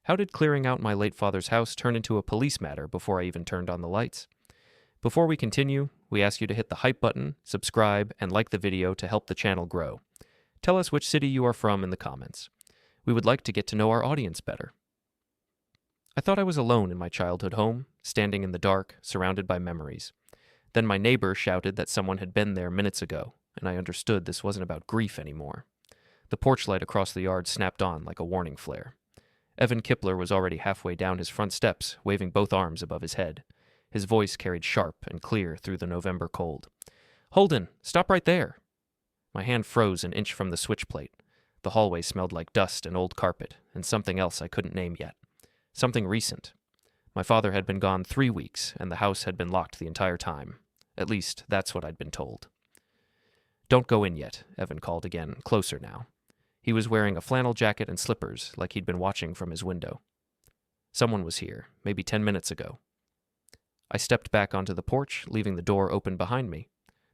How did clearing out my late father's house turn into a police matter before I even turned on the lights? Before we continue, we ask you to hit the hype button, subscribe, and like the video to help the channel grow. Tell us which city you are from in the comments. We would like to get to know our audience better. I thought I was alone in my childhood home, standing in the dark, surrounded by memories. Then my neighbor shouted that someone had been there minutes ago, and I understood this wasn't about grief anymore. The porch light across the yard snapped on like a warning flare. Evan Kipler was already halfway down his front steps, waving both arms above his head. His voice carried sharp and clear through the November cold. "Holden, stop right there!" My hand froze an inch from the switch plate. The hallway smelled like dust and old carpet, and something else I couldn't name yet. Something recent. My father had been gone 3 weeks, and the house had been locked the entire time. At least, that's what I'd been told. "Don't go in yet," Evan called again, closer now. He was wearing a flannel jacket and slippers, like he'd been watching from his window. Someone was here, maybe 10 minutes ago. I stepped back onto the porch, leaving the door open behind me.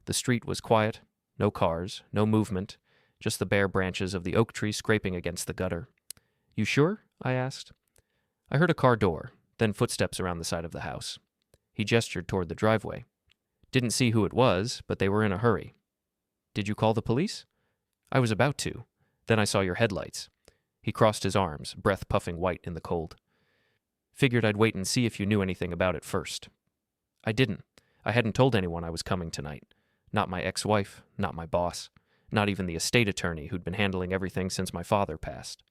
The street was quiet, no cars, no movement, just the bare branches of the oak tree scraping against the gutter. "You sure?" I asked. I heard a car door, then footsteps around the side of the house. He gestured toward the driveway. Didn't see who it was, but they were in a hurry. "Did you call the police?" "I was about to. Then I saw your headlights." He crossed his arms, breath puffing white in the cold. "Figured I'd wait and see if you knew anything about it first." I didn't. I hadn't told anyone I was coming tonight. Not my ex-wife, not my boss, not even the estate attorney who'd been handling everything since my father passed.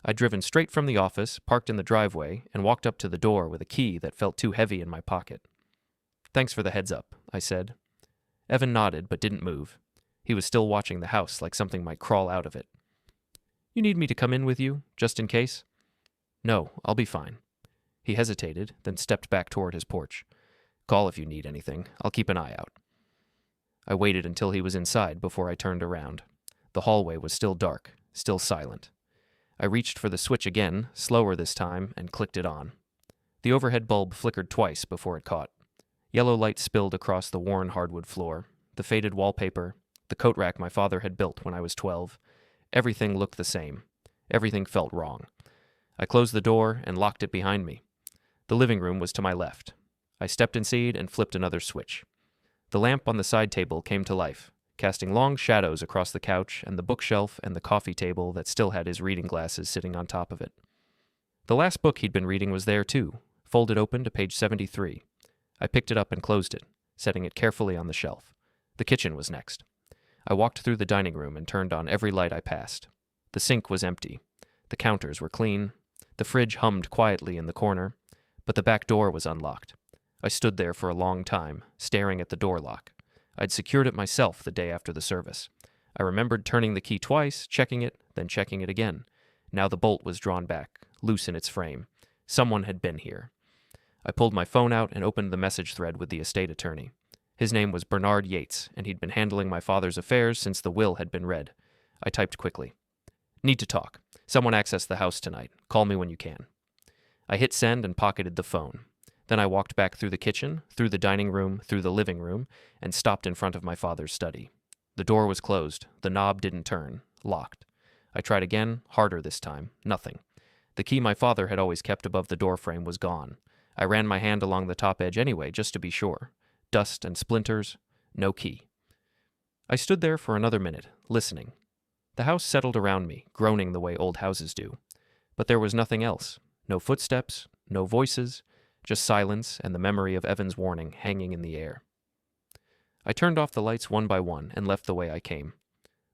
I'd driven straight from the office, parked in the driveway, and walked up to the door with a key that felt too heavy in my pocket. "Thanks for the heads up," I said. Evan nodded but didn't move. He was still watching the house like something might crawl out of it. "You need me to come in with you, just in case?" "No, I'll be fine." He hesitated, then stepped back toward his porch. "Call if you need anything. I'll keep an eye out." I waited until he was inside before I turned around. The hallway was still dark, still silent. I reached for the switch again, slower this time, and clicked it on. The overhead bulb flickered twice before it caught. Yellow light spilled across the worn hardwood floor, the faded wallpaper, the coat rack my father had built when I was 12. Everything looked the same. Everything felt wrong. I closed the door and locked it behind me. The living room was to my left. I stepped inside and flipped another switch. The lamp on the side table came to life, casting long shadows across the couch and the bookshelf and the coffee table that still had his reading glasses sitting on top of it. The last book he'd been reading was there too, folded open to page 73. I picked it up and closed it, setting it carefully on the shelf. The kitchen was next. I walked through the dining room and turned on every light I passed. The sink was empty. The counters were clean. The fridge hummed quietly in the corner, but the back door was unlocked. I stood there for a long time, staring at the door lock. I'd secured it myself the day after the service. I remembered turning the key twice, checking it, then checking it again. Now the bolt was drawn back, loose in its frame. Someone had been here. I pulled my phone out and opened the message thread with the estate attorney. His name was Bernard Yates, and he'd been handling my father's affairs since the will had been read. I typed quickly. "Need to talk. Someone accessed the house tonight. Call me when you can." I hit send and pocketed the phone. Then I walked back through the kitchen, through the dining room, through the living room, and stopped in front of my father's study. The door was closed. The knob didn't turn. Locked. I tried again, harder this time. Nothing. The key my father had always kept above the doorframe was gone. I ran my hand along the top edge anyway, just to be sure. Dust and splinters. No key. I stood there for another minute, listening. The house settled around me, groaning the way old houses do. But there was nothing else. No footsteps, no voices, just silence and the memory of Evan's warning hanging in the air. I turned off the lights one by one and left the way I came.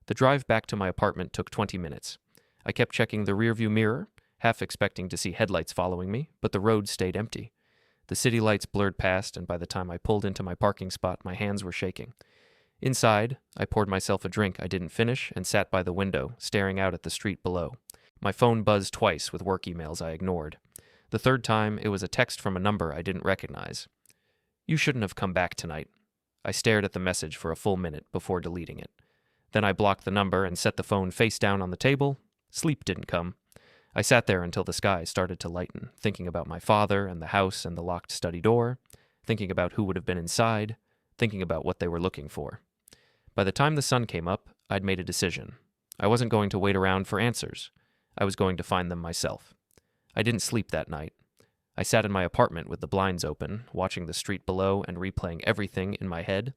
The drive back to my apartment took 20 minutes. I kept checking the rearview mirror, half expecting to see headlights following me, but the road stayed empty. The city lights blurred past, and by the time I pulled into my parking spot, my hands were shaking. Inside, I poured myself a drink I didn't finish and sat by the window, staring out at the street below. My phone buzzed twice with work emails I ignored. The third time, it was a text from a number I didn't recognize. "You shouldn't have come back tonight." I stared at the message for a full minute before deleting it. Then I blocked the number and set the phone face down on the table. Sleep didn't come. I sat there until the sky started to lighten, thinking about my father and the house and the locked study door, thinking about who would have been inside, thinking about what they were looking for. By the time the sun came up, I'd made a decision. I wasn't going to wait around for answers. I was going to find them myself. I didn't sleep that night. I sat in my apartment with the blinds open, watching the street below and replaying everything in my head.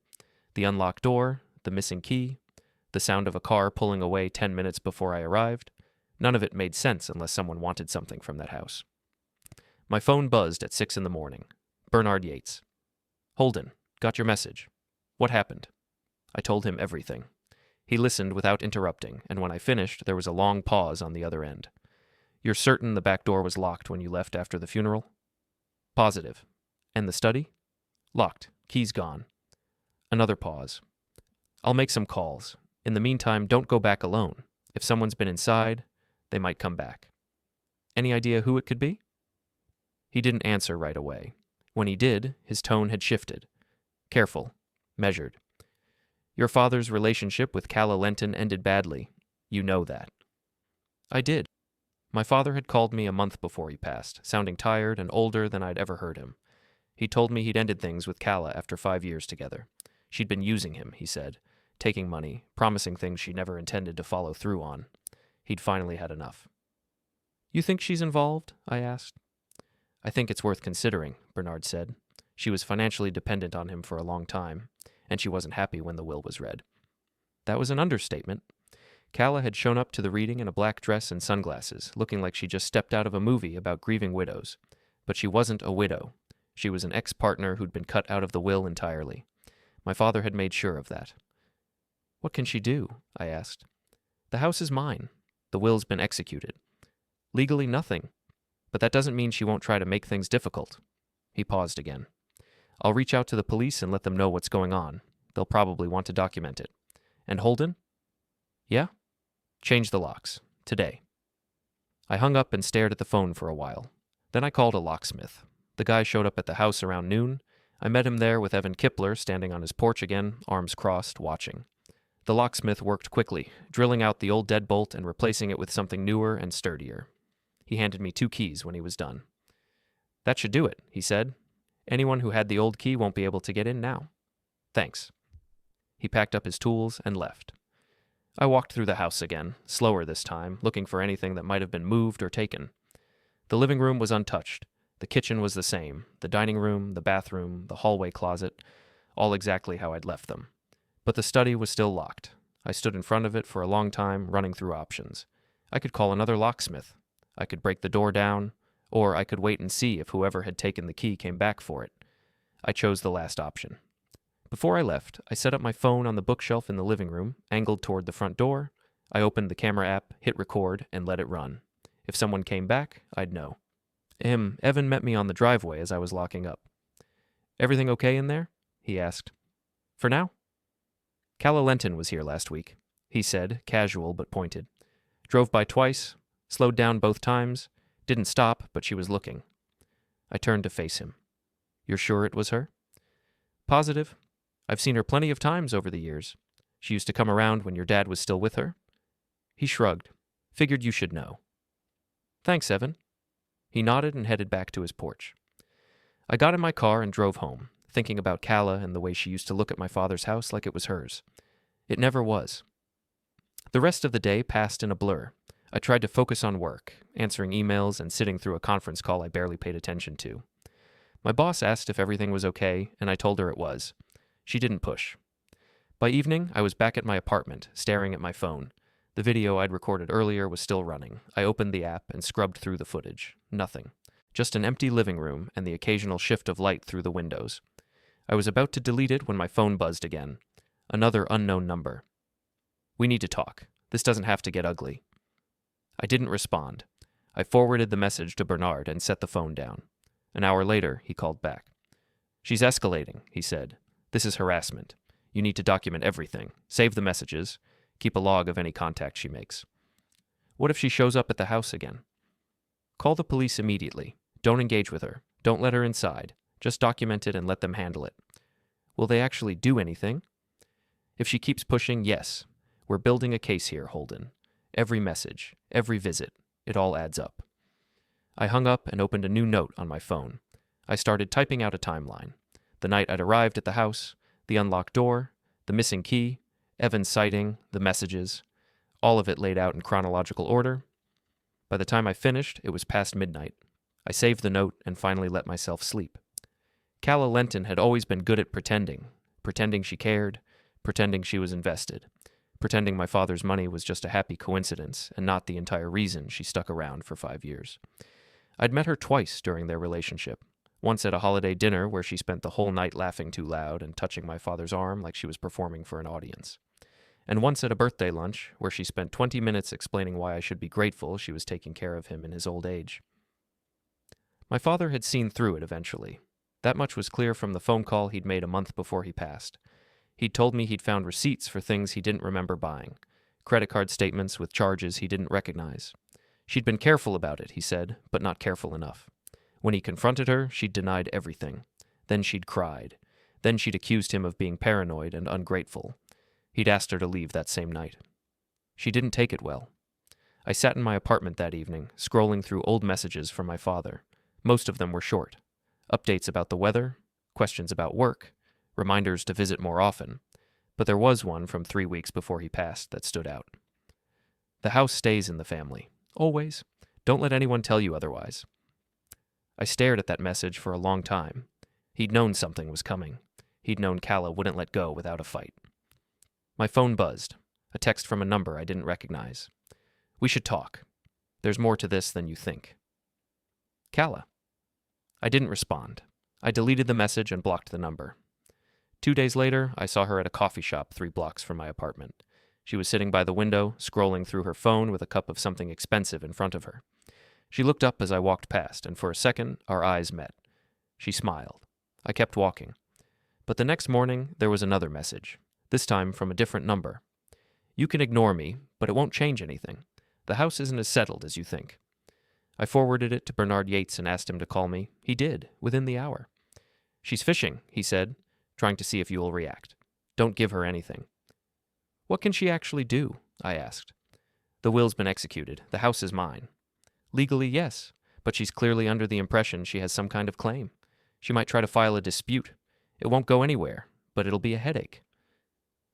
The unlocked door, the missing key, the sound of a car pulling away 10 minutes before I arrived. None of it made sense unless someone wanted something from that house. My phone buzzed at 6 in the morning. Bernard Yates. Holden, got your message. What happened? I told him everything. He listened without interrupting, and when I finished, there was a long pause on the other end. You're certain the back door was locked when you left after the funeral? Positive. And the study? Locked. Keys gone. Another pause. I'll make some calls. In the meantime, don't go back alone. If someone's been inside, they might come back. Any idea who it could be? He didn't answer right away. When he did, his tone had shifted. Careful. Measured. Your father's relationship with Calla Lenton ended badly. You know that. I did. My father had called me a month before he passed, sounding tired and older than I'd ever heard him. He told me he'd ended things with Calla after 5 years together. She'd been using him, he said, taking money, promising things she never intended to follow through on. He'd finally had enough. You think she's involved? I asked. I think it's worth considering, Bernard said. She was financially dependent on him for a long time, and she wasn't happy when the will was read. That was an understatement. Calla had shown up to the reading in a black dress and sunglasses, looking like she just stepped out of a movie about grieving widows. But she wasn't a widow. She was an ex-partner who'd been cut out of the will entirely. My father had made sure of that. What can she do? I asked. The house is mine. The will's been executed. Legally nothing. But that doesn't mean she won't try to make things difficult. He paused again. I'll reach out to the police and let them know what's going on. They'll probably want to document it. And Holden? Yeah? Change the locks. Today. I hung up and stared at the phone for a while. Then I called a locksmith. The guy showed up at the house around noon. I met him there with Evan Kipler standing on his porch again, arms crossed, watching. The locksmith worked quickly, drilling out the old deadbolt and replacing it with something newer and sturdier. He handed me 2 keys when he was done. That should do it, he said. Anyone who had the old key won't be able to get in now. Thanks. He packed up his tools and left. I walked through the house again, slower this time, looking for anything that might have been moved or taken. The living room was untouched. The kitchen was the same, the dining room, the bathroom, the hallway closet, all exactly how I'd left them. But the study was still locked. I stood in front of it for a long time, running through options. I could call another locksmith. I could break the door down, or I could wait and see if whoever had taken the key came back for it. I chose the last option. Before I left, I set up my phone on the bookshelf in the living room, angled toward the front door. I opened the camera app, hit record, and let it run. If someone came back, I'd know. Evan met me on the driveway as I was locking up. Everything okay in there? He asked. For now? Calla Lenton was here last week, he said, casual but pointed. Drove by twice, slowed down both times, didn't stop, but she was looking. I turned to face him. You're sure it was her? Positive. I've seen her plenty of times over the years. She used to come around when your dad was still with her. He shrugged. Figured you should know. Thanks, Evan. He nodded and headed back to his porch. I got in my car and drove home, thinking about Calla and the way she used to look at my father's house like it was hers. It never was. The rest of the day passed in a blur. I tried to focus on work, answering emails and sitting through a conference call I barely paid attention to. My boss asked if everything was okay, and I told her it was. She didn't push. By evening, I was back at my apartment, staring at my phone. The video I'd recorded earlier was still running. I opened the app and scrubbed through the footage. Nothing. Just an empty living room and the occasional shift of light through the windows. I was about to delete it when my phone buzzed again. Another unknown number. We need to talk. This doesn't have to get ugly. I didn't respond. I forwarded the message to Bernard and set the phone down. An hour later, he called back. She's escalating, he said. This is harassment. You need to document everything. Save the messages. Keep a log of any contact she makes. What if she shows up at the house again? Call the police immediately. Don't engage with her. Don't let her inside. Just document it and let them handle it. Will they actually do anything? If she keeps pushing, yes. We're building a case here, Holden. Every message, every visit, it all adds up. I hung up and opened a new note on my phone. I started typing out a timeline. The night I'd arrived at the house, the unlocked door, the missing key, Evan's sighting, the messages, all of it laid out in chronological order. By the time I finished, it was past midnight. I saved the note and finally let myself sleep. Calla Lenton had always been good at pretending she cared, pretending she was invested, pretending my father's money was just a happy coincidence and not the entire reason she stuck around for 5 years. I'd met her twice during their relationship, once at a holiday dinner where she spent the whole night laughing too loud and touching my father's arm like she was performing for an audience, and once at a birthday lunch where she spent 20 minutes explaining why I should be grateful she was taking care of him in his old age. My father had seen through it eventually. That much was clear from the phone call he'd made a month before he passed. He'd told me he'd found receipts for things he didn't remember buying, credit card statements with charges he didn't recognize. She'd been careful about it, he said, but not careful enough. When he confronted her, she'd denied everything. Then she'd cried. Then she'd accused him of being paranoid and ungrateful. He'd asked her to leave that same night. She didn't take it well. I sat in my apartment that evening, scrolling through old messages from my father. Most of them were short. Updates about the weather, questions about work, reminders to visit more often. But there was one from 3 weeks before he passed that stood out. The house stays in the family. Always. Don't let anyone tell you otherwise. I stared at that message for a long time. He'd known something was coming. He'd known Calla wouldn't let go without a fight. My phone buzzed. A text from a number I didn't recognize. We should talk. There's more to this than you think. Calla. I didn't respond. I deleted the message and blocked the number. 2 days later, I saw her at a coffee shop 3 blocks from my apartment. She was sitting by the window, scrolling through her phone with a cup of something expensive in front of her. She looked up as I walked past, and for a second, our eyes met. She smiled. I kept walking. But the next morning, there was another message, this time from a different number. You can ignore me, but it won't change anything. The house isn't as settled as you think. I forwarded it to Bernard Yates and asked him to call me. He did, within the hour. She's fishing, he said, trying to see if you will react. Don't give her anything. What can she actually do? I asked. The will's been executed. The house is mine. Legally, yes, but she's clearly under the impression she has some kind of claim. She might try to file a dispute. It won't go anywhere, but it'll be a headache.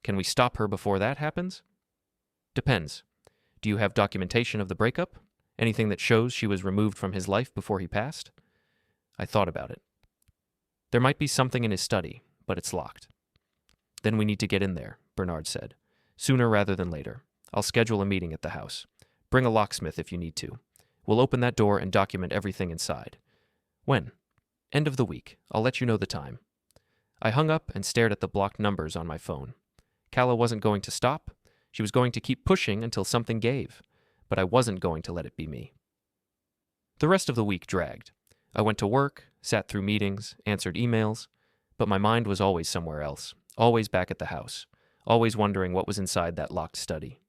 Can we stop her before that happens? Depends. Do you have documentation of the breakup? Anything that shows she was removed from his life before he passed? I thought about it. There might be something in his study, but it's locked. Then we need to get in there, Bernard said. Sooner rather than later. I'll schedule a meeting at the house. Bring a locksmith if you need to. We'll open that door and document everything inside. When? End of the week. I'll let you know the time. I hung up and stared at the blocked numbers on my phone. Calla wasn't going to stop. She was going to keep pushing until something gave. But I wasn't going to let it be me. The rest of the week dragged. I went to work, sat through meetings, answered emails, but my mind was always somewhere else, always back at the house, always wondering what was inside that locked study.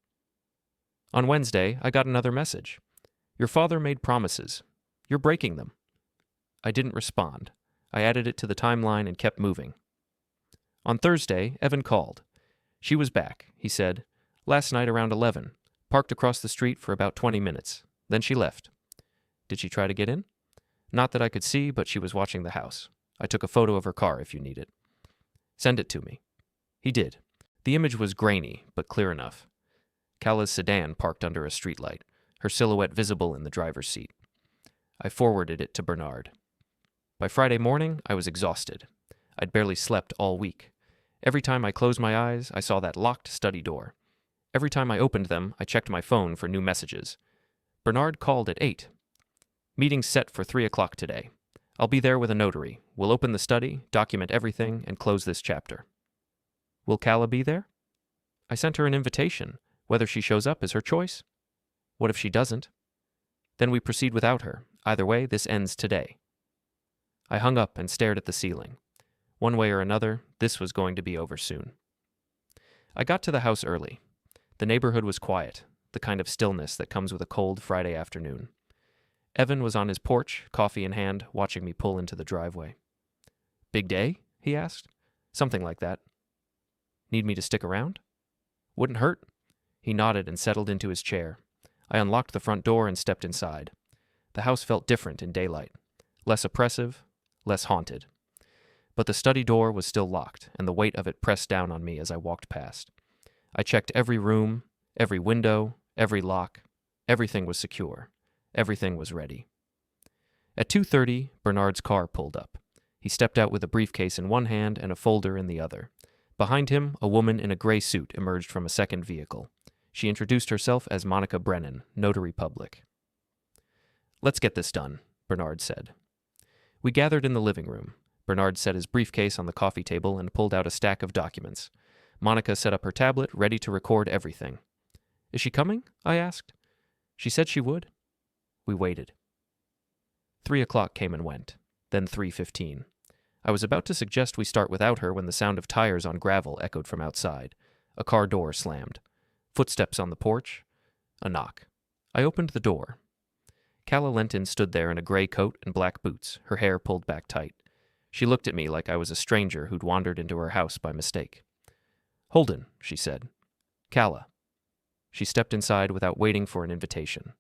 On Wednesday, I got another message. Your father made promises. You're breaking them. I didn't respond. I added it to the timeline and kept moving. On Thursday, Evan called. She was back, he said, last night around 11. Parked across the street for about 20 minutes. Then she left. Did she try to get in? Not that I could see, but she was watching the house. I took a photo of her car if you need it. Send it to me. He did. The image was grainy, but clear enough. Calla's sedan parked under a streetlight, her silhouette visible in the driver's seat. I forwarded it to Bernard. By Friday morning, I was exhausted. I'd barely slept all week. Every time I closed my eyes, I saw that locked study door. Every time I opened them, I checked my phone for new messages. Bernard called at 8. Meeting set for 3 o'clock today. I'll be there with a notary. We'll open the study, document everything, and close this chapter. Will Calla be there? I sent her an invitation. Whether she shows up is her choice. What if she doesn't? Then we proceed without her. Either way, this ends today. I hung up and stared at the ceiling. One way or another, this was going to be over soon. I got to the house early. The neighborhood was quiet, the kind of stillness that comes with a cold Friday afternoon. Evan was on his porch, coffee in hand, watching me pull into the driveway. Big day? He asked. Something like that. Need me to stick around? Wouldn't hurt. He nodded and settled into his chair. I unlocked the front door and stepped inside. The house felt different in daylight. Less oppressive, less haunted. But the study door was still locked, and the weight of it pressed down on me as I walked past. I checked every room, every window, every lock. Everything was secure. Everything was ready. At 2:30, Bernard's car pulled up. He stepped out with a briefcase in one hand and a folder in the other. Behind him, a woman in a gray suit emerged from a second vehicle. She introduced herself as Monica Brennan, notary public. "Let's get this done," Bernard said. We gathered in the living room. Bernard set his briefcase on the coffee table and pulled out a stack of documents. Monica set up her tablet, ready to record everything. "Is she coming?" I asked. "She said she would." We waited. 3:00 came and went, then 3:15. I was about to suggest we start without her when the sound of tires on gravel echoed from outside. A car door slammed. Footsteps on the porch. A knock. I opened the door. Calla Lenton stood there in a gray coat and black boots, her hair pulled back tight. She looked at me like I was a stranger who'd wandered into her house by mistake. "Holden," she said. "Calla." She stepped inside without waiting for an invitation.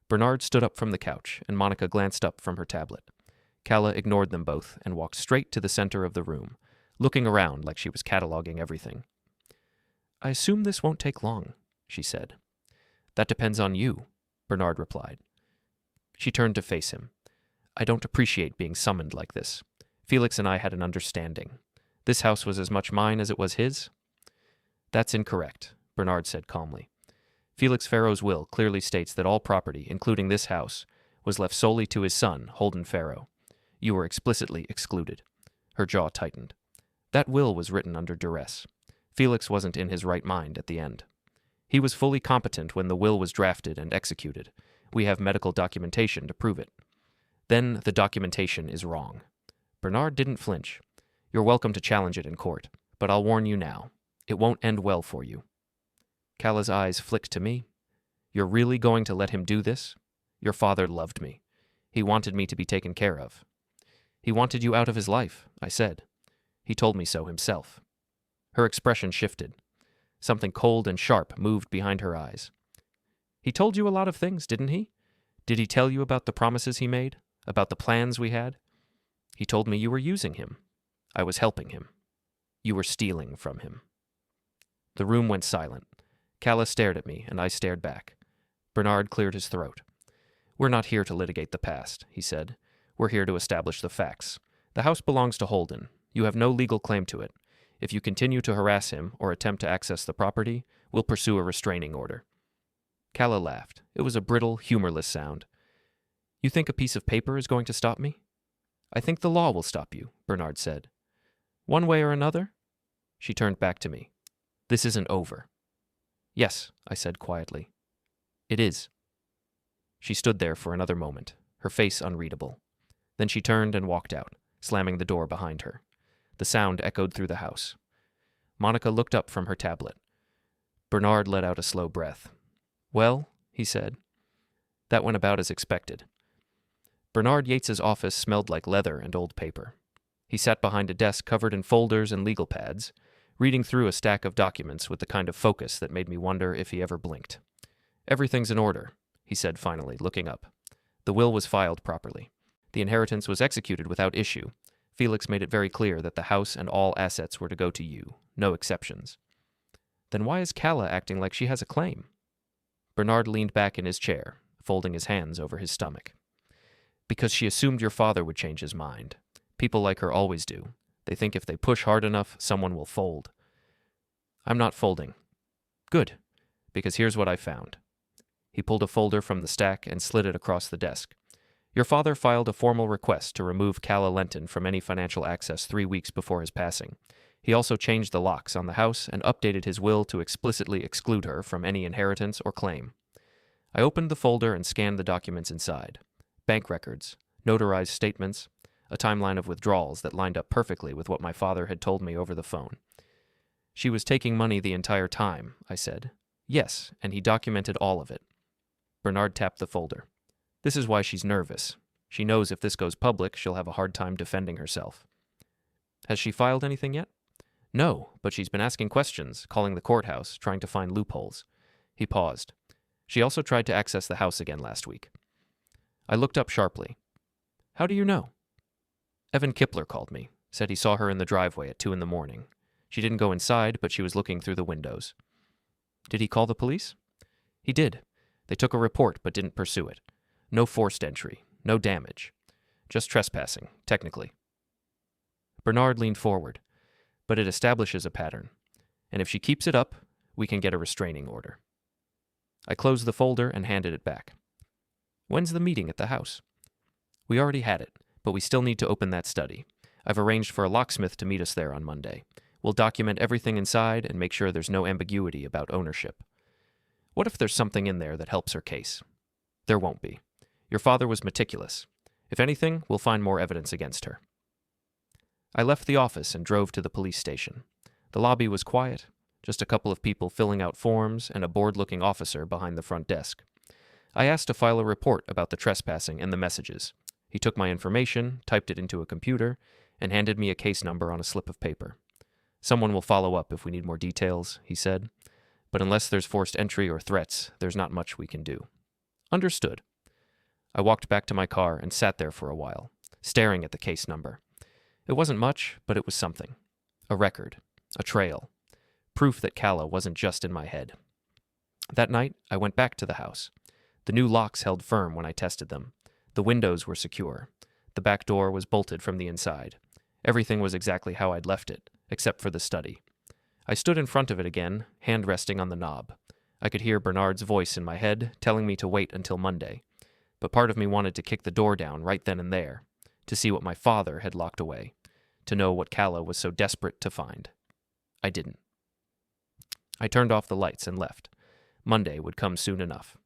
Bernard stood up from the couch, and Monica glanced up from her tablet. Calla ignored them both and walked straight to the center of the room, looking around like she was cataloging everything. "I assume this won't take long," she said. "That depends on you," Bernard replied. She turned to face him. "I don't appreciate being summoned like this. Felix and I had an understanding. This house was as much mine as it was his." "That's incorrect," Bernard said calmly. "Felix Farrow's will clearly states that all property, including this house, was left solely to his son, Holden Farrow. You were explicitly excluded." Her jaw tightened. "That will was written under duress. Felix wasn't in his right mind at the end. He was fully competent when the will was drafted and executed. We have medical documentation to prove it. Then the documentation is wrong." Bernard didn't flinch. "You're welcome to challenge it in court, but I'll warn you now. It won't end well for you." Calla's eyes flicked to me. "You're really going to let him do this? Your father loved me. He wanted me to be taken care of." "He wanted you out of his life," I said. "He told me so himself." Her expression shifted. Something cold and sharp moved behind her eyes. "He told you a lot of things, didn't he? Did he tell you about the promises he made? About the plans we had? He told me you were using him. I was helping him. You were stealing from him." The room went silent. Calla stared at me, and I stared back. Bernard cleared his throat. "We're not here to litigate the past," he said. "We're here to establish the facts. The house belongs to Holden. You have no legal claim to it. If you continue to harass him or attempt to access the property, we'll pursue a restraining order." Calla laughed. It was a brittle, humorless sound. "You think a piece of paper is going to stop me?" "I think the law will stop you," Bernard said. "One way or another?" She turned back to me. "This isn't over." "Yes," I said quietly. "It is." She stood there for another moment, her face unreadable. Then she turned and walked out, slamming the door behind her. The sound echoed through the house. Monica looked up from her tablet. Bernard let out a slow breath. "Well," he said. That went about as expected. Bernard Yates's office smelled like leather and old paper. He sat behind a desk covered in folders and legal pads, reading through a stack of documents with the kind of focus that made me wonder if he ever blinked. "Everything's in order," he said finally, looking up. "The will was filed properly. The inheritance was executed without issue. Felix made it very clear that the house and all assets were to go to you, no exceptions." "Then why is Calla acting like she has a claim?" Bernard leaned back in his chair, folding his hands over his stomach. "Because she assumed your father would change his mind. People like her always do. They think if they push hard enough, someone will fold." "I'm not folding." "Good, because here's what I found." He pulled a folder from the stack and slid it across the desk. "Your father filed a formal request to remove Calla Lenton from any financial access 3 weeks before his passing. He also changed the locks on the house and updated his will to explicitly exclude her from any inheritance or claim." I opened the folder and scanned the documents inside. Bank records, notarized statements, a timeline of withdrawals that lined up perfectly with what my father had told me over the phone. "She was taking money the entire time," I said. "Yes, and he documented all of it." Bernard tapped the folder. "This is why she's nervous. She knows if this goes public, she'll have a hard time defending herself." "Has she filed anything yet?" "No, but she's been asking questions, calling the courthouse, trying to find loopholes." He paused. "She also tried to access the house again last week." I looked up sharply. "How do you know?" "Evan Kipler called me, said he saw her in the driveway at 2 a.m. She didn't go inside, but she was looking through the windows." "Did he call the police?" "He did. They took a report but didn't pursue it. No forced entry, no damage. Just trespassing, technically. Bernard leaned forward, but it establishes a pattern, and if she keeps it up, we can get a restraining order. I closed the folder and handed it back. When's the meeting at the house? We already had it, but we still need to open that study. I've arranged for a locksmith to meet us there on Monday. We'll document everything inside and make sure there's no ambiguity about ownership. What if there's something in there that helps her case? There won't be. Your father was meticulous. If anything, we'll find more evidence against her. I left the office and drove to the police station. The lobby was quiet, just a couple of people filling out forms and a bored-looking officer behind the front desk. I asked to file a report about the trespassing and the messages. He took my information, typed it into a computer, and handed me a case number on a slip of paper. Someone will follow up if we need more details, he said. But unless there's forced entry or threats, there's not much we can do. Understood. I walked back to my car and sat there for a while, staring at the case number. It wasn't much, but it was something. A record. A trail. Proof that Calla wasn't just in my head. That night, I went back to the house. The new locks held firm when I tested them. The windows were secure. The back door was bolted from the inside. Everything was exactly how I'd left it, except for the study. I stood in front of it again, hand resting on the knob. I could hear Bernard's voice in my head, telling me to wait until Monday. But part of me wanted to kick the door down right then and there, to see what my father had locked away, to know what Calla was so desperate to find. I didn't. I turned off the lights and left. Monday would come soon enough.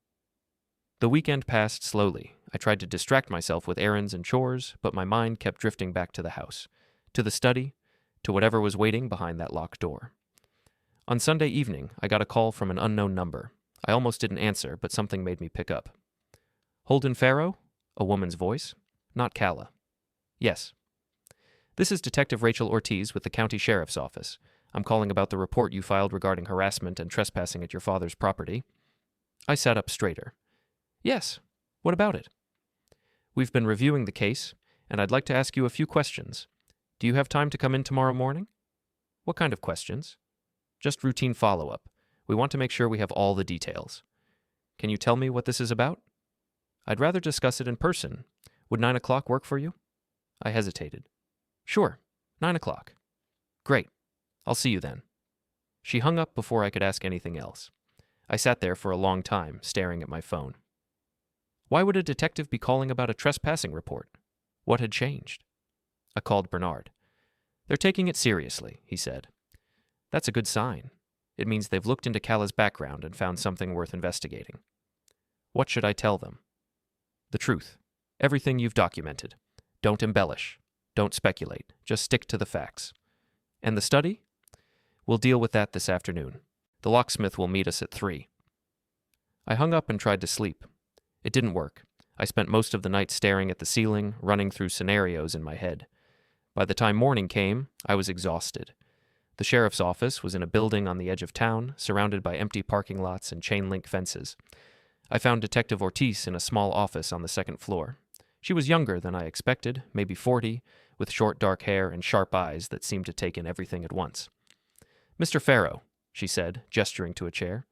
The weekend passed slowly. I tried to distract myself with errands and chores, but my mind kept drifting back to the house, to the study, to whatever was waiting behind that locked door. On Sunday evening, I got a call from an unknown number. I almost didn't answer, but something made me pick up. Holden Farrow? A woman's voice. Not Calla. Yes. This is Detective Rachel Ortiz with the County Sheriff's Office. I'm calling about the report you filed regarding harassment and trespassing at your father's property. I sat up straighter. Yes. What about it? We've been reviewing the case, and I'd like to ask you a few questions. Do you have time to come in tomorrow morning? What kind of questions? Just routine follow-up. We want to make sure we have all the details. Can you tell me what this is about? I'd rather discuss it in person. Would 9 o'clock work for you? I hesitated. Sure, 9 o'clock. Great. I'll see you then. She hung up before I could ask anything else. I sat there for a long time, staring at my phone. Why would a detective be calling about a trespassing report? What had changed? I called Bernard. They're taking it seriously, he said. That's a good sign. It means they've looked into Calla's background and found something worth investigating. What should I tell them? The truth. Everything you've documented. Don't embellish. Don't speculate. Just stick to the facts. And the study? We'll deal with that this afternoon. The locksmith will meet us at 3. I hung up and tried to sleep. It didn't work. I spent most of the night staring at the ceiling, running through scenarios in my head. By the time morning came, I was exhausted. The sheriff's office was in a building on the edge of town, surrounded by empty parking lots and chain-link fences. I found Detective Ortiz in a small office on the second floor. She was younger than I expected, maybe 40, with short dark hair and sharp eyes that seemed to take in everything at once. Mr. Farrow, she said, gesturing to a chair.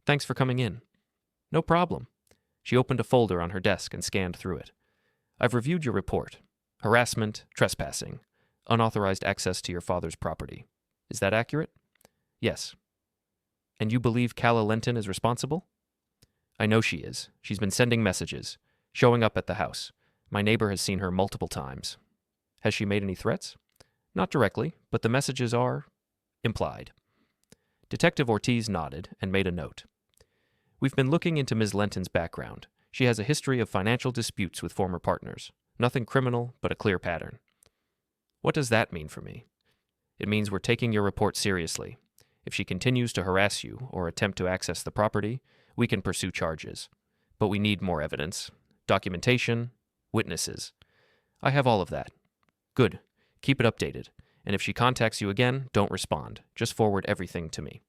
Thanks for coming in. No problem. She opened a folder on her desk and scanned through it. I've reviewed your report. Harassment, trespassing, unauthorized access to your father's property. Is that accurate? Yes. And you believe Calla Lenton is responsible? I know she is. She's been sending messages, showing up at the house. My neighbor has seen her multiple times. Has she made any threats? Not directly, but the messages are implied. Detective Ortiz nodded and made a note. We've been looking into Ms. Lenton's background. She has a history of financial disputes with former partners. Nothing criminal, but a clear pattern. What does that mean for me? It means we're taking your report seriously. If she continues to harass you or attempt to access the property, we can pursue charges. But we need more evidence. Documentation, witnesses. I have all of that. Good. Keep it updated. And if she contacts you again, don't respond. Just forward everything to me.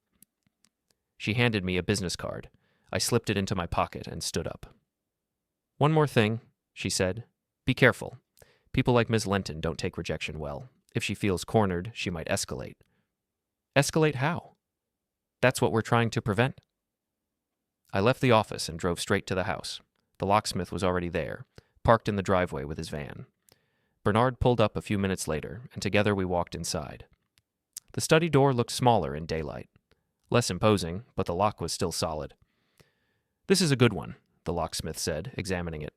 She handed me a business card. I slipped it into my pocket and stood up. One more thing, she said. Be careful. People like Ms. Lenton don't take rejection well. If she feels cornered, she might escalate. Escalate how? That's what we're trying to prevent. I left the office and drove straight to the house. The locksmith was already there, parked in the driveway with his van. Bernard pulled up a few minutes later, and together we walked inside. The study door looked smaller in daylight. Less imposing, but the lock was still solid. "This is a good one," the locksmith said, examining it.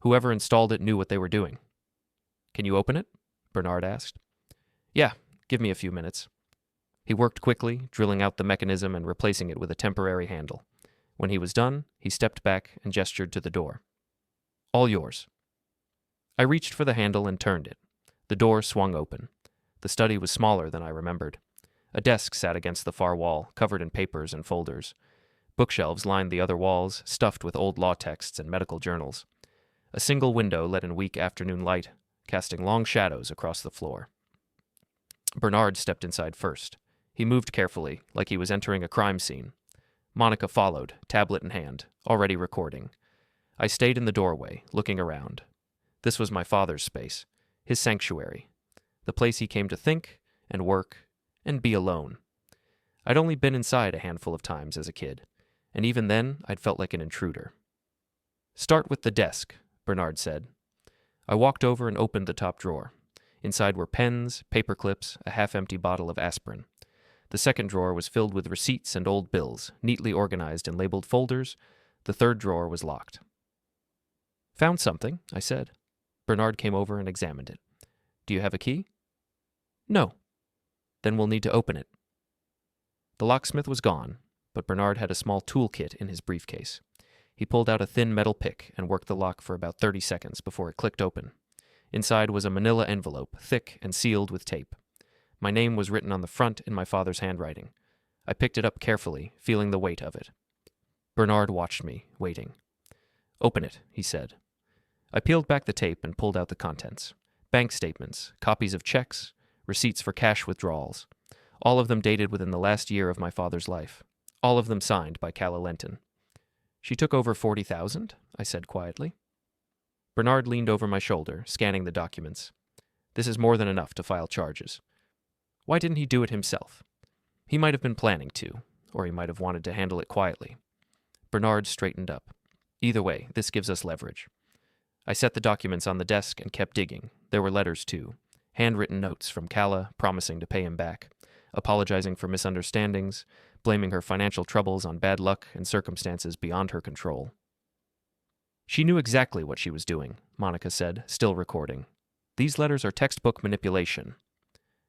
"Whoever installed it knew what they were doing." "Can you open it?" Bernard asked. "Yeah, give me a few minutes." He worked quickly, drilling out the mechanism and replacing it with a temporary handle. When he was done, he stepped back and gestured to the door. "All yours." I reached for the handle and turned it. The door swung open. The study was smaller than I remembered. A desk sat against the far wall, covered in papers and folders. Bookshelves lined the other walls, stuffed with old law texts and medical journals. A single window let in weak afternoon light, casting long shadows across the floor. Bernard stepped inside first. He moved carefully, like he was entering a crime scene. Monica followed, tablet in hand, already recording. I stayed in the doorway, looking around. This was my father's space, his sanctuary, the place he came to think and work and be alone. I'd only been inside a handful of times as a kid, and even then I'd felt like an intruder. "Start with the desk," Bernard said. I walked over and opened the top drawer. Inside were pens, paper clips, a half-empty bottle of aspirin. The second drawer was filled with receipts and old bills, neatly organized in labeled folders. The third drawer was locked. "Found something," I said. Bernard came over and examined it. "Do you have a key?" "No." "Then we'll need to open it." The locksmith was gone, but Bernard had a small toolkit in his briefcase. He pulled out a thin metal pick and worked the lock for about 30 seconds before it clicked open. Inside was a manila envelope, thick and sealed with tape. My name was written on the front in my father's handwriting. I picked it up carefully, feeling the weight of it. Bernard watched me, waiting. "Open it," he said. I peeled back the tape and pulled out the contents. Bank statements, copies of checks, receipts for cash withdrawals. All of them dated within the last year of my father's life. All of them signed by Calla Lenton. "She took over 40,000, I said quietly. Bernard leaned over my shoulder, scanning the documents. "This is more than enough to file charges." Why didn't he do it himself? He might have been planning to, or he might have wanted to handle it quietly. Bernard straightened up. "Either way, this gives us leverage." I set the documents on the desk and kept digging. There were letters, too. Handwritten notes from Calla promising to pay him back, apologizing for misunderstandings, blaming her financial troubles on bad luck and circumstances beyond her control. "She knew exactly what she was doing," Monica said, still recording. "These letters are textbook manipulation."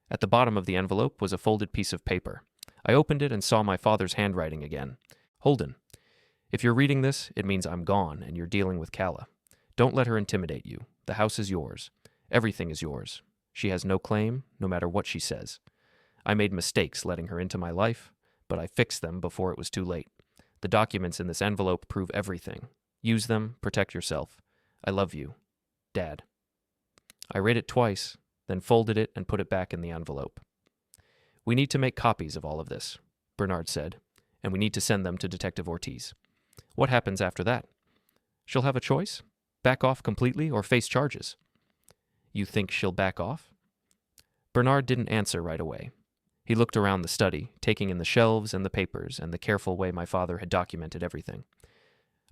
At the bottom of the envelope was a folded piece of paper. I opened it and saw my father's handwriting again. "Holden, if you're reading this, it means I'm gone and you're dealing with Calla. Don't let her intimidate you. The house is yours. Everything is yours. She has no claim, no matter what she says. I made mistakes letting her into my life, but I fixed them before it was too late. The documents in this envelope prove everything. Use them, protect yourself. I love you. Dad." I read it twice, then folded it and put it back in the envelope. "We need to make copies of all of this," Bernard said, "and we need to send them to Detective Ortiz. What happens after that? She'll have a choice? Back off completely or face charges?" "You think she'll back off?" Bernard didn't answer right away. He looked around the study, taking in the shelves and the papers and the careful way my father had documented everything.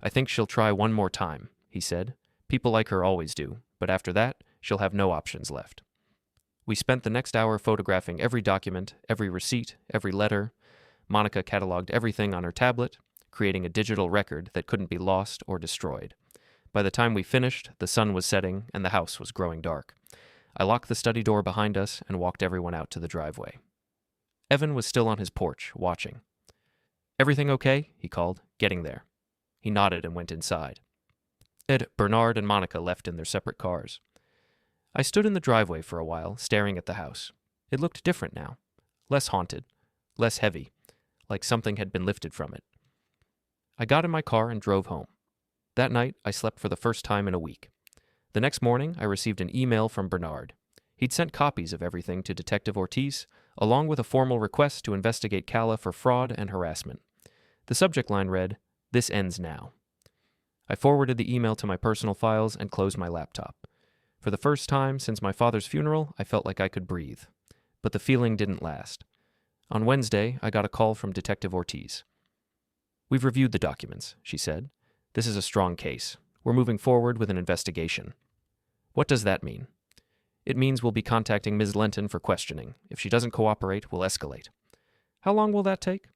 "I think she'll try one more time," he said. "People like her always do, but after that, she'll have no options left." We spent the next hour photographing every document, every receipt, every letter. Monica cataloged everything on her tablet, creating a digital record that couldn't be lost or destroyed. By the time we finished, the sun was setting and the house was growing dark. I locked the study door behind us and walked everyone out to the driveway. Evan was still on his porch, watching. "Everything okay?" he called, getting there. He nodded and went inside. Ed, Bernard, and Monica left in their separate cars. I stood in the driveway for a while, staring at the house. It looked different now. Less haunted. Less heavy. Like something had been lifted from it. I got in my car and drove home. That night, I slept for the first time in a week. The next morning, I received an email from Bernard. He'd sent copies of everything to Detective Ortiz, along with a formal request to investigate Calla for fraud and harassment. The subject line read, "This ends now." I forwarded the email to my personal files and closed my laptop. For the first time since my father's funeral, I felt like I could breathe. But the feeling didn't last. On Wednesday, I got a call from Detective Ortiz. "We've reviewed the documents," she said. "This is a strong case. We're moving forward with an investigation. What does that mean? It means we'll be contacting Ms. Lenton for questioning. If she doesn't cooperate, we'll escalate. How long will that take?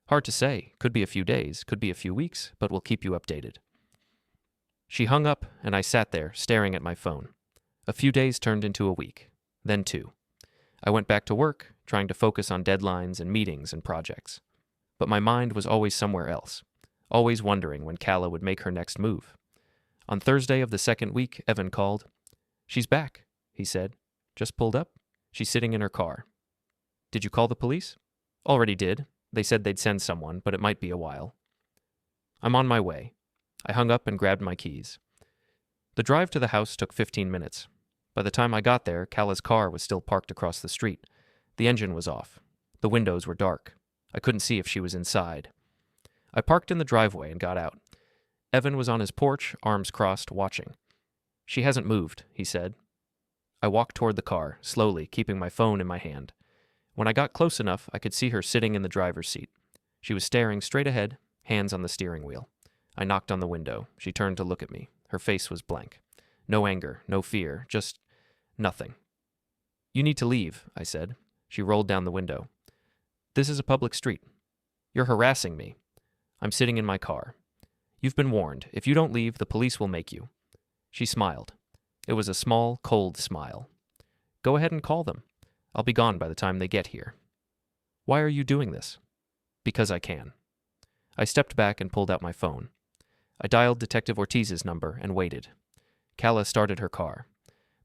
Hard to say. Could be a few days, could be a few weeks, but we'll keep you updated. She hung up, and I sat there, staring at my phone. A few days turned into a week, then 2. I went back to work, trying to focus on deadlines and meetings and projects. But my mind was always somewhere else, always wondering when Calla would make her next move. On Thursday of the second week, Evan called. "She's back," he said. "Just pulled up. She's sitting in her car." "Did you call the police?" "Already did. They said they'd send someone, but it might be a while." "I'm on my way." I hung up and grabbed my keys. The drive to the house took 15 minutes. By the time I got there, Calla's car was still parked across the street. The engine was off. The windows were dark. I couldn't see if she was inside. I parked in the driveway and got out. Evan was on his porch, arms crossed, watching. "She hasn't moved," he said. I walked toward the car, slowly, keeping my phone in my hand. When I got close enough, I could see her sitting in the driver's seat. She was staring straight ahead, hands on the steering wheel. I knocked on the window. She turned to look at me. Her face was blank. No anger, no fear, just nothing. "You need to leave," I said. She rolled down the window. "This is a public street. You're harassing me. I'm sitting in my car. You've been warned. If you don't leave, the police will make you." She smiled. It was a small, cold smile. "Go ahead and call them. I'll be gone by the time they get here." "Why are you doing this?" "Because I can." I stepped back and pulled out my phone. I dialed Detective Ortiz's number and waited. Calla started her car.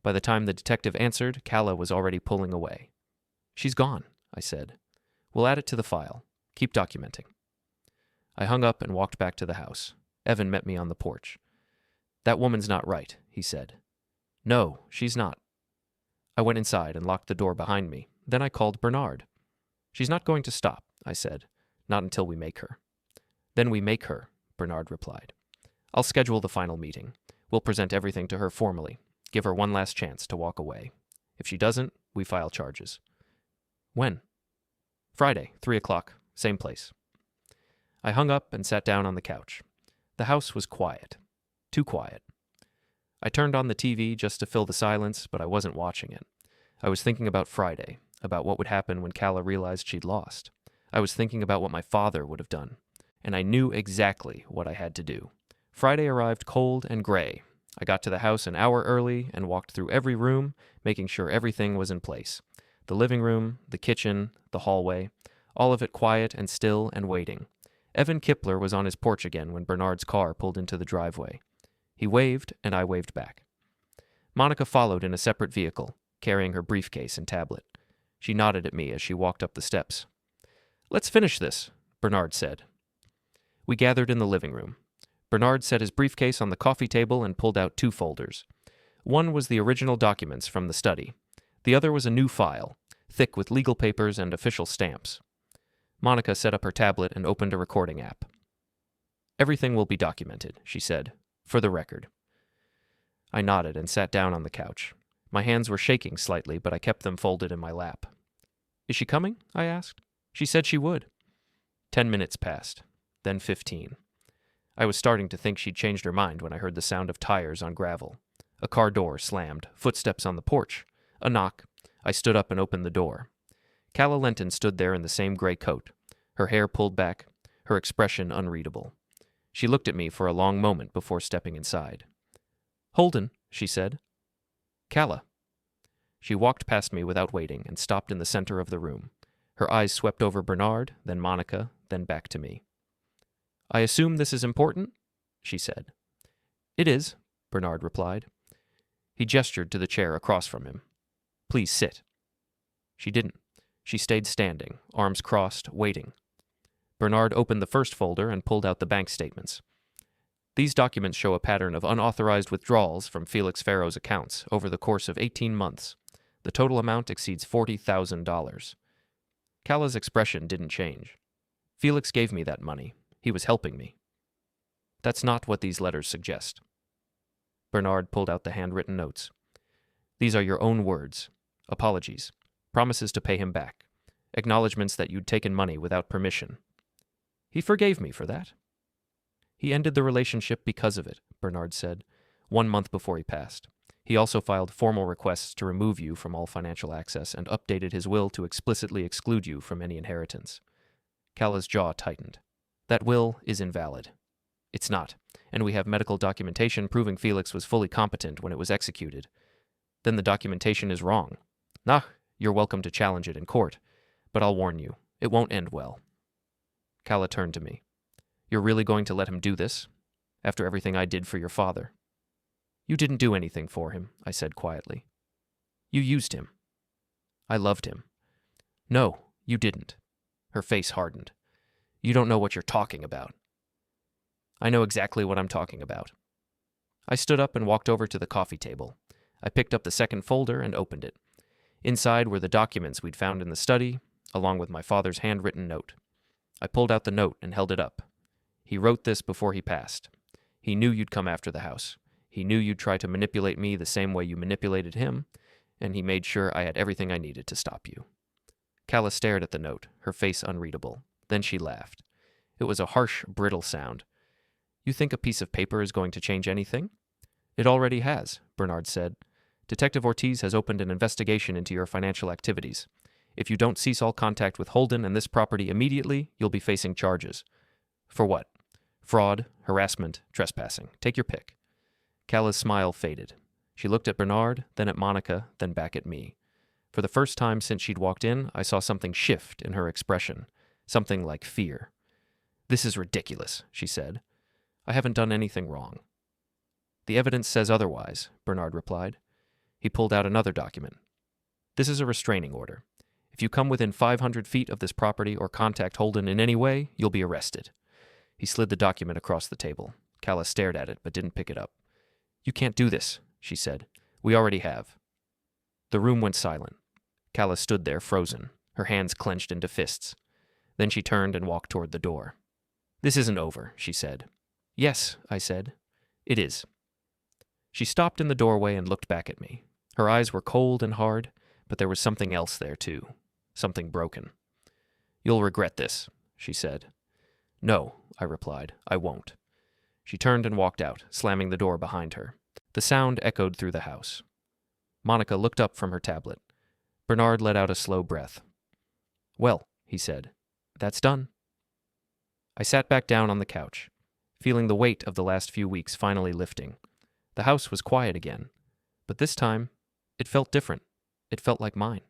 By the time the detective answered, Calla was already pulling away. "She's gone," I said. "We'll add it to the file. Keep documenting." I hung up and walked back to the house. Evan met me on the porch. "That woman's not right," he said. "No, she's not." I went inside and locked the door behind me. Then I called Bernard. "She's not going to stop," I said. "Not until we make her." "Then we make her," Bernard replied. "I'll schedule the final meeting. We'll present everything to her formally. Give her one last chance to walk away. If she doesn't, we file charges." "When?" "Friday, 3 o'clock, same place." I hung up and sat down on the couch. The house was quiet. Too quiet. I turned on the TV just to fill the silence, but I wasn't watching it. I was thinking about Friday, about what would happen when Calla realized she'd lost. I was thinking about what my father would have done, and I knew exactly what I had to do. Friday arrived cold and gray. I got to the house an hour early and walked through every room, making sure everything was in place. The living room, the kitchen, the hallway, all of it quiet and still and waiting. Evan Kipler was on his porch again when Bernard's car pulled into the driveway. He waved, and I waved back. Monica followed in a separate vehicle, carrying her briefcase and tablet. She nodded at me as she walked up the steps. "Let's finish this," Bernard said. We gathered in the living room. Bernard set his briefcase on the coffee table and pulled out 2 folders. One was the original documents from the study. The other was a new file, thick with legal papers and official stamps. Monica set up her tablet and opened a recording app. "Everything will be documented," she said, "for the record." I nodded and sat down on the couch. My hands were shaking slightly, but I kept them folded in my lap. "Is she coming?" I asked. "She said she would." 10 minutes passed, then 15. I was starting to think she'd changed her mind when I heard the sound of tires on gravel. A car door slammed, footsteps on the porch, a knock. I stood up and opened the door. Calla Lenton stood there in the same gray coat, her hair pulled back, her expression unreadable. She looked at me for a long moment before stepping inside. "Holden," she said. "Calla." She walked past me without waiting and stopped in the center of the room. Her eyes swept over Bernard, then Monica, then back to me. "I assume this is important?" she said. "It is," Bernard replied. He gestured to the chair across from him. "Please sit." She didn't. She stayed standing, arms crossed, waiting. Bernard opened the first folder and pulled out the bank statements. "These documents show a pattern of unauthorized withdrawals from Felix Farrow's accounts over the course of 18 months. The total amount exceeds $40,000. Calla's expression didn't change. "Felix gave me that money. He was helping me." "That's not what these letters suggest." Bernard pulled out the handwritten notes. "These are your own words. Apologies. Promises to pay him back. Acknowledgments that you'd taken money without permission. He forgave me for that. He ended the relationship because of it, Bernard said, 1 month before he passed. He also filed formal requests to remove you from all financial access and updated his will to explicitly exclude you from any inheritance. Calla's jaw tightened. That will is invalid. It's not, and we have medical documentation proving Felix was fully competent when it was executed. Then the documentation is wrong. Nah, you're welcome to challenge it in court, but I'll warn you, it won't end well. Calla turned to me. You're really going to let him do this? After everything I did for your father? You didn't do anything for him, I said quietly. You used him. I loved him. No, you didn't. Her face hardened. You don't know what you're talking about. I know exactly what I'm talking about. I stood up and walked over to the coffee table. I picked up the second folder and opened it. Inside were the documents we'd found in the study, along with my father's handwritten note. I pulled out the note and held it up. He wrote this before he passed. He knew you'd come after the house. He knew you'd try to manipulate me the same way you manipulated him, and he made sure I had everything I needed to stop you. Calla stared at the note, her face unreadable. Then she laughed. It was a harsh, brittle sound. You think a piece of paper is going to change anything? It already has, Bernard said. Detective Ortiz has opened an investigation into your financial activities. If you don't cease all contact with Holden and this property immediately, you'll be facing charges. For what? Fraud, harassment, trespassing. Take your pick. Calla's smile faded. She looked at Bernard, then at Monica, then back at me. For the first time since she'd walked in, I saw something shift in her expression, something like fear. This is ridiculous, she said. I haven't done anything wrong. The evidence says otherwise, Bernard replied. He pulled out another document. This is a restraining order. If you come within 500 feet of this property or contact Holden in any way, you'll be arrested. He slid the document across the table. Calla stared at it but didn't pick it up. You can't do this, she said. We already have. The room went silent. Calla stood there frozen, her hands clenched into fists. Then she turned and walked toward the door. This isn't over, she said. Yes, I said. It is. She stopped in the doorway and looked back at me. Her eyes were cold and hard, but there was something else there too. Something broken. You'll regret this, she said. No, I replied. I won't. She turned and walked out, slamming the door behind her. The sound echoed through the house. Monica looked up from her tablet. Bernard let out a slow breath. Well, he said, that's done. I sat back down on the couch, feeling the weight of the last few weeks finally lifting. The house was quiet again, but this time, it felt different. It felt like mine.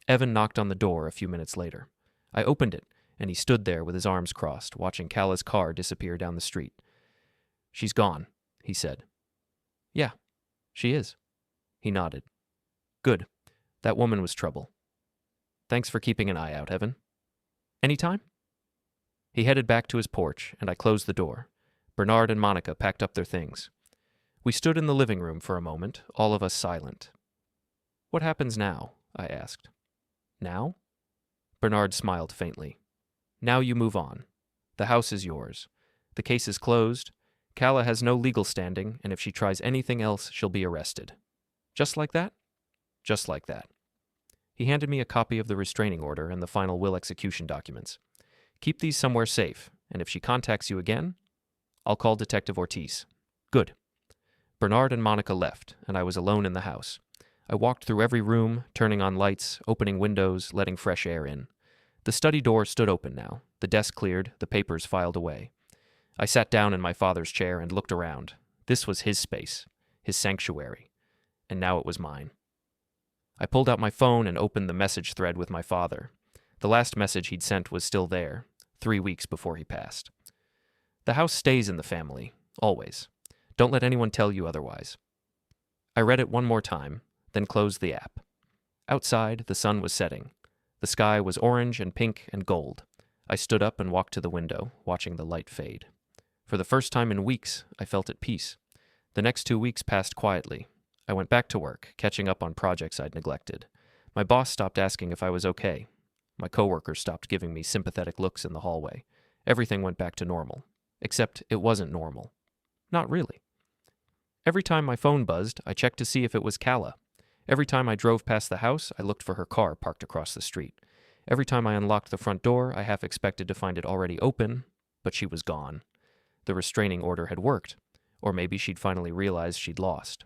Evan knocked on the door a few minutes later. I opened it, and he stood there with his arms crossed, watching Calla's car disappear down the street. She's gone, he said. Yeah, she is. He nodded. Good. That woman was trouble. Thanks for keeping an eye out, Evan. Anytime? He headed back to his porch, and I closed the door. Bernard and Monica packed up their things. We stood in the living room for a moment, all of us silent. What happens now? I asked. Now? Bernard smiled faintly. Now you move on. The house is yours. The case is closed. Calla has no legal standing, and if she tries anything else, she'll be arrested. Just like that? Just like that. He handed me a copy of the restraining order and the final will execution documents. Keep these somewhere safe, and if she contacts you again, I'll call Detective Ortiz. Good. Bernard and Monica left, and I was alone in the house. I walked through every room, turning on lights, opening windows, letting fresh air in. The study door stood open now, the desk cleared, the papers filed away. I sat down in my father's chair and looked around. This was his space, his sanctuary, and now it was mine. I pulled out my phone and opened the message thread with my father. The last message he'd sent was still there, 3 weeks before he passed. The house stays in the family, always. Don't let anyone tell you otherwise. I read it one more time, then closed the app. Outside, the sun was setting. The sky was orange and pink and gold. I stood up and walked to the window, watching the light fade. For the first time in weeks, I felt at peace. The next 2 weeks passed quietly. I went back to work, catching up on projects I'd neglected. My boss stopped asking if I was okay. My coworkers stopped giving me sympathetic looks in the hallway. Everything went back to normal. Except it wasn't normal. Not really. Every time my phone buzzed, I checked to see if it was Calla. Every time I drove past the house, I looked for her car parked across the street. Every time I unlocked the front door, I half expected to find it already open, but she was gone. The restraining order had worked. Or maybe she'd finally realized she'd lost.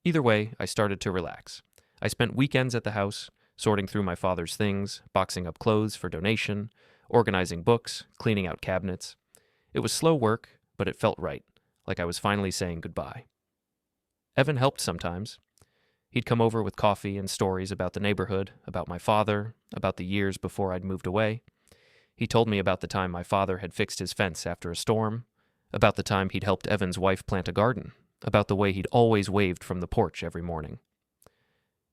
Either way, I started to relax. I spent weekends at the house, sorting through my father's things, boxing up clothes for donation, organizing books, cleaning out cabinets. It was slow work, but it felt right, like I was finally saying goodbye. Evan helped sometimes. He'd come over with coffee and stories about the neighborhood, about my father, about the years before I'd moved away. He told me about the time my father had fixed his fence after a storm, about the time he'd helped Evan's wife plant a garden, about the way he'd always waved from the porch every morning.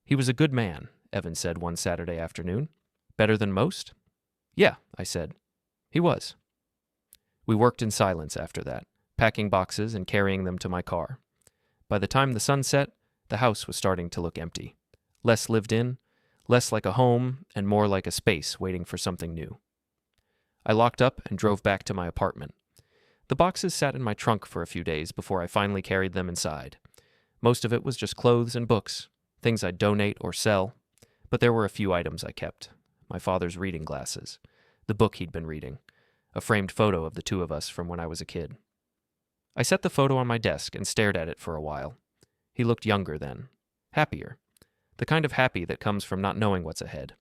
He was a good man, Evan said one Saturday afternoon. Better than most? Yeah, I said. He was. We worked in silence after that, packing boxes and carrying them to my car. By the time the sun set, the house was starting to look empty. Less lived in, less like a home, and more like a space waiting for something new. I locked up and drove back to my apartment. The boxes sat in my trunk for a few days before I finally carried them inside. Most of it was just clothes and books, things I'd donate or sell, but there were a few items I kept. My father's reading glasses, the book he'd been reading, a framed photo of the two of us from when I was a kid. I set the photo on my desk and stared at it for a while. He looked younger then, happier, the kind of happy that comes from not knowing what's ahead.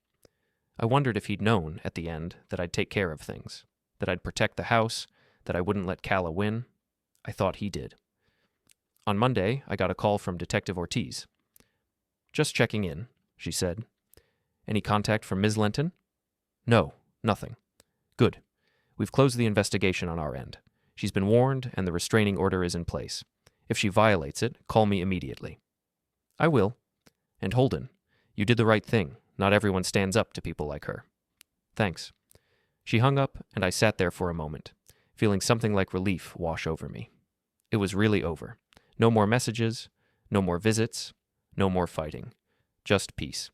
I wondered if he'd known, at the end, that I'd take care of things, that I'd protect the house, that I wouldn't let Calla win. I thought he did. On Monday, I got a call from Detective Ortiz. "Just checking in," she said. "Any contact from Ms. Lenton?" "No, nothing." "Good. We've closed the investigation on our end. She's been warned, and the restraining order is in place. If she violates it, call me immediately." "I will. And Holden, you did the right thing. Not everyone stands up to people like her." "Thanks." She hung up, and I sat there for a moment, feeling something like relief wash over me. It was really over. No more messages, no more visits, no more fighting. Just peace.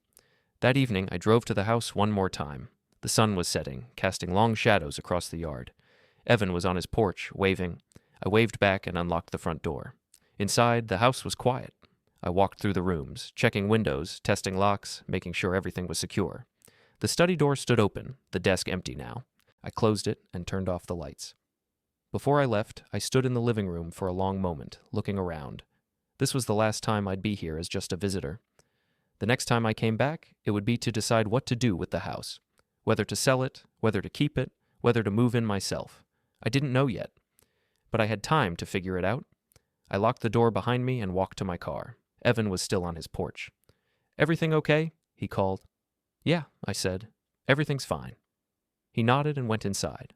That evening, I drove to the house one more time. The sun was setting, casting long shadows across the yard. Evan was on his porch, waving. I waved back and unlocked the front door. Inside, the house was quiet. I walked through the rooms, checking windows, testing locks, making sure everything was secure. The study door stood open, the desk empty now. I closed it and turned off the lights. Before I left, I stood in the living room for a long moment, looking around. This was the last time I'd be here as just a visitor. The next time I came back, it would be to decide what to do with the house. Whether to sell it, whether to keep it, whether to move in myself. I didn't know yet. But I had time to figure it out. I locked the door behind me and walked to my car. Evan was still on his porch. "Everything okay?" he called. "Yeah," I said. "Everything's fine." He nodded and went inside.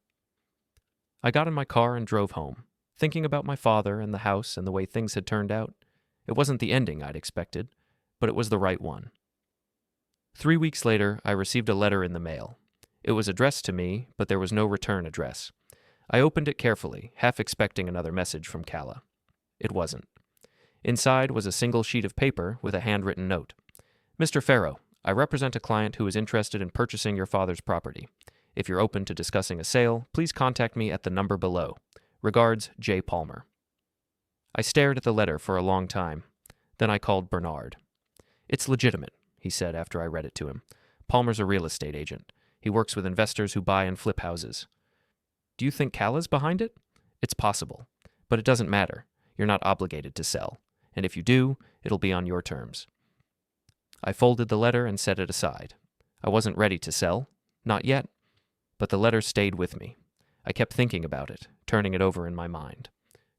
I got in my car and drove home, thinking about my father and the house and the way things had turned out. It wasn't the ending I'd expected, but it was the right one. 3 weeks later, I received a letter in the mail. It was addressed to me, but there was no return address. I opened it carefully, half expecting another message from Calla. It wasn't. Inside was a single sheet of paper with a handwritten note. "Mr. Farrow, I represent a client who is interested in purchasing your father's property. If you're open to discussing a sale, please contact me at the number below. Regards, J. Palmer." I stared at the letter for a long time. Then I called Bernard. "It's legitimate," he said after I read it to him. "Palmer's a real estate agent. He works with investors who buy and flip houses." "Do you think Calla's behind it?" "It's possible. But it doesn't matter. You're not obligated to sell. And if you do, it'll be on your terms." I folded the letter and set it aside. I wasn't ready to sell. Not yet. But the letter stayed with me. I kept thinking about it, turning it over in my mind.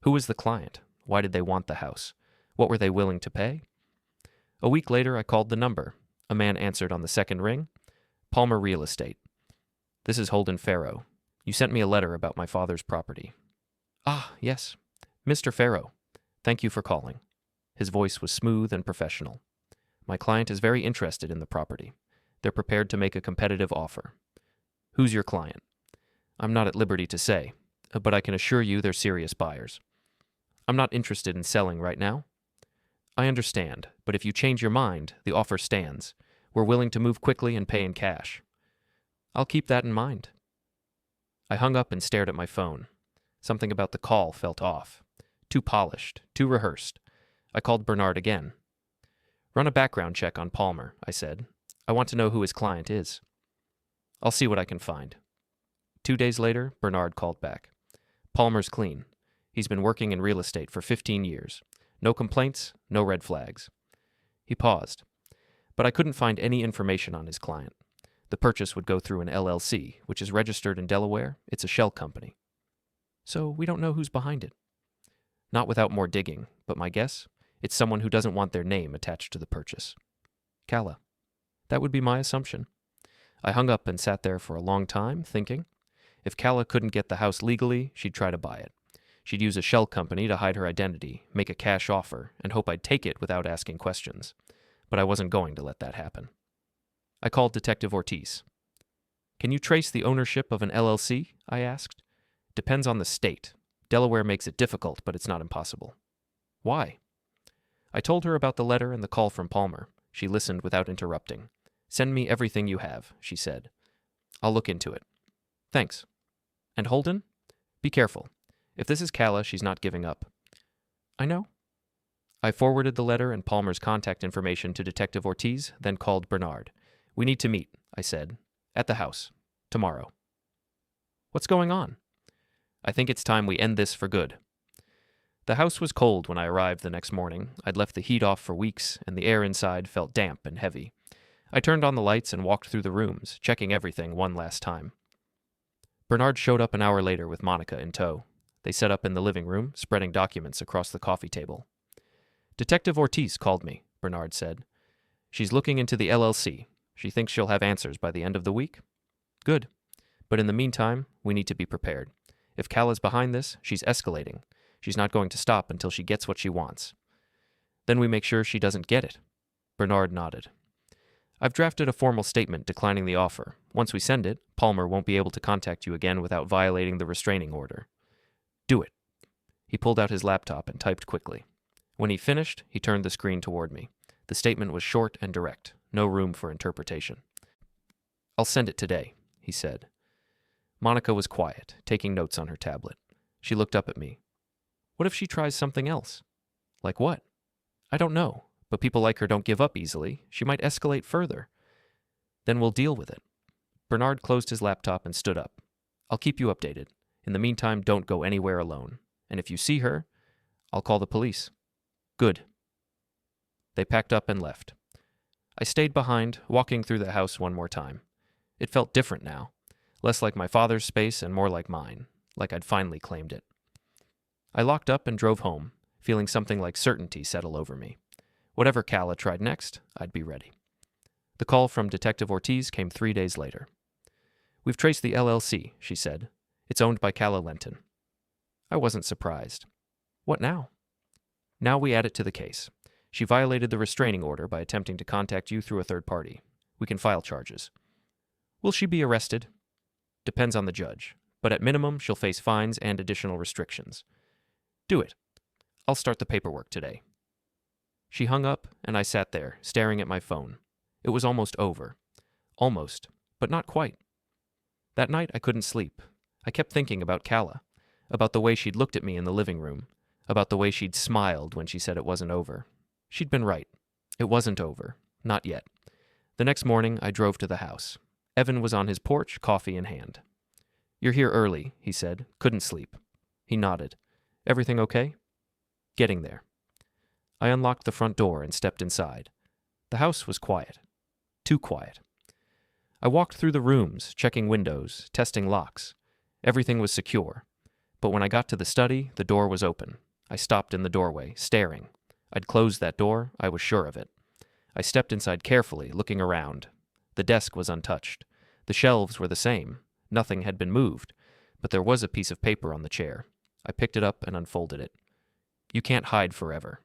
Who was the client? Why did they want the house? What were they willing to pay? A week later, I called the number. A man answered on the second ring. "Palmer Real Estate. This is Holden Farrow. You sent me a letter about my father's property." "Ah, yes. Mr. Farrow, thank you for calling." His voice was smooth and professional. "My client is very interested in the property. They're prepared to make a competitive offer." "Who's your client?" "I'm not at liberty to say, but I can assure you they're serious buyers." "I'm not interested in selling right now." "I understand, but if you change your mind, the offer stands. We're willing to move quickly and pay in cash." "I'll keep that in mind." I hung up and stared at my phone. Something about the call felt off. Too polished, too rehearsed. I called Bernard again. "Run a background check on Palmer," I said. "I want to know who his client is." "I'll see what I can find." 2 days later, Bernard called back. "Palmer's clean. He's been working in real estate for 15 years. No complaints, no red flags. He paused. But I couldn't find any information on his client. The purchase would go through an LLC, which is registered in Delaware. It's a shell company. So we don't know who's behind it. Not without more digging, but my guess? It's someone who doesn't want their name attached to the purchase. Calla. That would be my assumption. I hung up and sat there for a long time, thinking. If Calla couldn't get the house legally, she'd try to buy it. She'd use a shell company to hide her identity, make a cash offer, and hope I'd take it without asking questions. But I wasn't going to let that happen. I called Detective Ortiz. Can you trace the ownership of an LLC? I asked. Depends on the state. Delaware makes it difficult, but it's not impossible. Why? I told her about the letter and the call from Palmer. She listened without interrupting. Send me everything you have, she said. I'll look into it. Thanks. And Holden? Be careful. If this is Calla, she's not giving up. I know. I forwarded the letter and Palmer's contact information to Detective Ortiz, then called Bernard. We need to meet, I said. At the house. Tomorrow. What's going on? I think it's time we end this for good. The house was cold when I arrived the next morning. I'd left the heat off for weeks, and the air inside felt damp and heavy. I turned on the lights and walked through the rooms, checking everything one last time. Bernard showed up an hour later with Monica in tow. They set up in the living room, spreading documents across the coffee table. Detective Ortiz called me, Bernard said. She's looking into the LLC. She thinks she'll have answers by the end of the week. Good. But in the meantime, we need to be prepared. If Calla's behind this, she's escalating. She's not going to stop until she gets what she wants. Then we make sure she doesn't get it. Bernard nodded. I've drafted a formal statement declining the offer. Once we send it, Palmer won't be able to contact you again without violating the restraining order. Do it. He pulled out his laptop and typed quickly. When he finished, he turned the screen toward me. The statement was short and direct, no room for interpretation. I'll send it today, he said. Monica was quiet, taking notes on her tablet. She looked up at me. What if she tries something else? Like what? I don't know, but people like her don't give up easily. She might escalate further. Then we'll deal with it. Bernard closed his laptop and stood up. I'll keep you updated. In the meantime, don't go anywhere alone. And if you see her, I'll call the police. Good. They packed up and left. I stayed behind, walking through the house one more time. It felt different now. Less like my father's space and more like mine, like I'd finally claimed it. I locked up and drove home, feeling something like certainty settle over me. Whatever Calla tried next, I'd be ready. The call from Detective Ortiz came 3 days later. We've traced the LLC, she said. It's owned by Calla Lenton. I wasn't surprised. What now? Now we add it to the case. She violated the restraining order by attempting to contact you through a third party. We can file charges. Will she be arrested? Depends on the judge, but at minimum, she'll face fines and additional restrictions. Do it. I'll start the paperwork today. She hung up, and I sat there, staring at my phone. It was almost over. Almost, but not quite. That night, I couldn't sleep. I kept thinking about Calla, about the way she'd looked at me in the living room, about the way she'd smiled when she said it wasn't over. She'd been right. It wasn't over. Not yet. The next morning, I drove to the house. Evan was on his porch, coffee in hand. You're here early, he said. Couldn't sleep. He nodded. Everything okay? Getting there. I unlocked the front door and stepped inside. The house was quiet. Too quiet. I walked through the rooms, checking windows, testing locks. Everything was secure. But when I got to the study, the door was open. I stopped in the doorway, staring. I'd closed that door, I was sure of it. I stepped inside carefully, looking around. The desk was untouched. The shelves were the same. Nothing had been moved, but there was a piece of paper on the chair. I picked it up and unfolded it. You can't hide forever.